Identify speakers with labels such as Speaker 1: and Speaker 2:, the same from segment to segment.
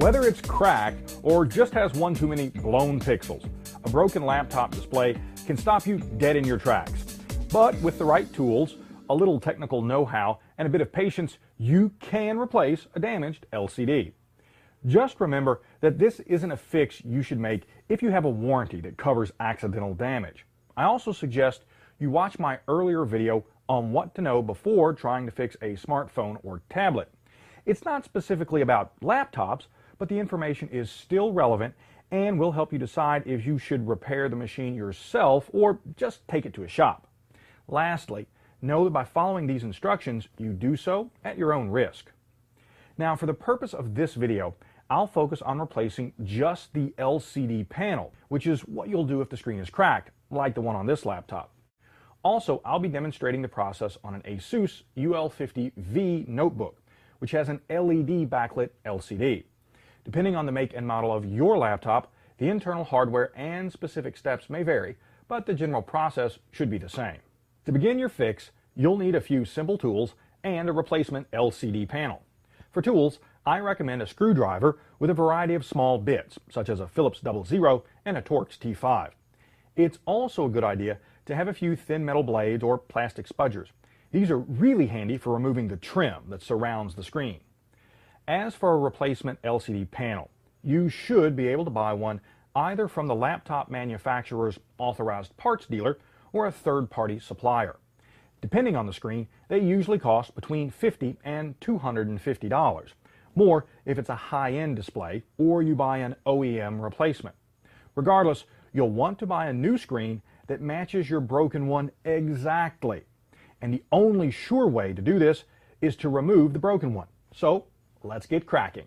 Speaker 1: Whether it's cracked or just has one too many blown pixels, a broken laptop display can stop you dead in your tracks. But with the right tools, a little technical know-how, and a bit of patience, you can replace a damaged LCD. Just remember that this isn't a fix you should make if you have a warranty that covers accidental damage. I also suggest you watch my earlier video on what to know before trying to fix a smartphone or tablet. It's not specifically about laptops, but the information is still relevant and will help you decide if you should repair the machine yourself or just take it to a shop. Lastly, know that by following these instructions, you do so at your own risk. Now, for the purpose of this video, I'll focus on replacing just the LCD panel, which is what you'll do if the screen is cracked, like the one on this laptop. Also, I'll be demonstrating the process on an ASUS UL50V notebook, which has an LED backlit LCD. Depending on the make and model of your laptop, the internal hardware and specific steps may vary, but the general process should be the same. To begin your fix, you'll need a few simple tools and a replacement LCD panel. For tools, I recommend a screwdriver with a variety of small bits, such as a Phillips 00 and a Torx T5. It's also a good idea to have a few thin metal blades or plastic spudgers. These are really handy for removing the trim that surrounds the screen. As for a replacement LCD panel, you should be able to buy one either from the laptop manufacturer's authorized parts dealer or a third-party supplier. Depending on the screen, they usually cost between $50 and $250, more if it's a high-end display or you buy an OEM replacement. Regardless, you'll want to buy a new screen that matches your broken one exactly. And the only sure way to do this is to remove the broken one. So, let's get cracking.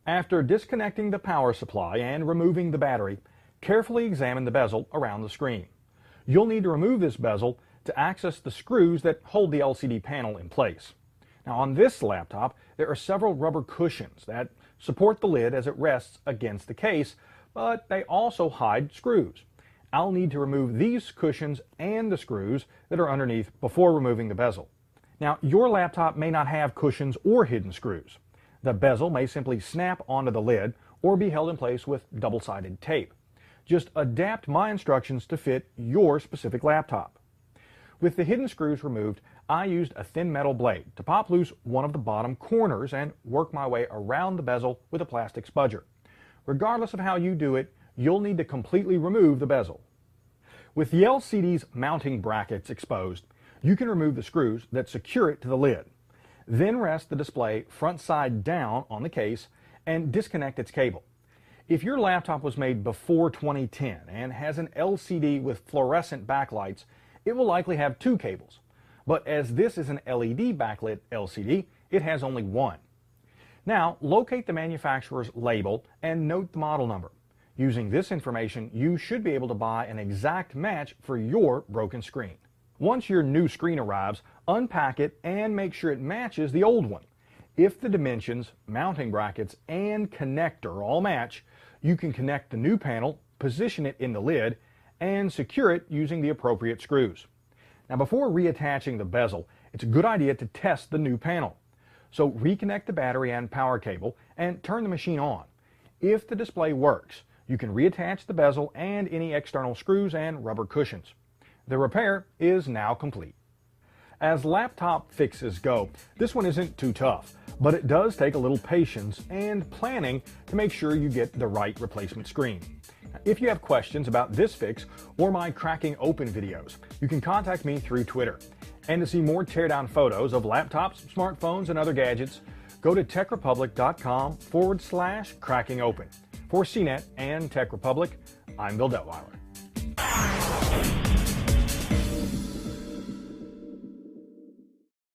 Speaker 1: After disconnecting the power supply and removing the battery, carefully examine the bezel around the screen. You'll need to remove this bezel to access the screws that hold the LCD panel in place. Now, on this laptop, there are several rubber cushions that support the lid as it rests against the case, but they also hide screws. I'll need to remove these cushions and the screws that are underneath before removing the bezel. Now, your laptop may not have cushions or hidden screws. The bezel may simply snap onto the lid or be held in place with double-sided tape. Just adapt my instructions to fit your specific laptop. With the hidden screws removed, I used a thin metal blade to pop loose one of the bottom corners and work my way around the bezel with a plastic spudger. Regardless of how you do it, you'll need to completely remove the bezel. With the LCD's mounting brackets exposed, you can remove the screws that secure it to the lid. Then rest the display front side down on the case and disconnect its cable. If your laptop was made before 2010 and has an LCD with fluorescent backlights, it will likely have two cables. But as this is an LED backlit LCD, it has only one. Now, locate the manufacturer's label and note the model number. Using this information, you should be able to buy an exact match for your broken screen. Once your new screen arrives, unpack it and make sure it matches the old one. If the dimensions, mounting brackets, and connector all match, you can connect the new panel, position it in the lid, and secure it using the appropriate screws. Now, before reattaching the bezel, it's a good idea to test the new panel. So reconnect the battery and power cable and turn the machine on. If the display works, you can reattach the bezel and any external screws and rubber cushions. The repair is now complete. As laptop fixes go, this one isn't too tough, but it does take a little patience and planning to make sure you get the right replacement screen. If you have questions about this fix or my cracking open videos, you can contact me through Twitter. And to see more teardown photos of laptops, smartphones, and other gadgets, go to techrepublic.com/crackingopen. For CNET and Tech Republic, I'm Bill Detweiler.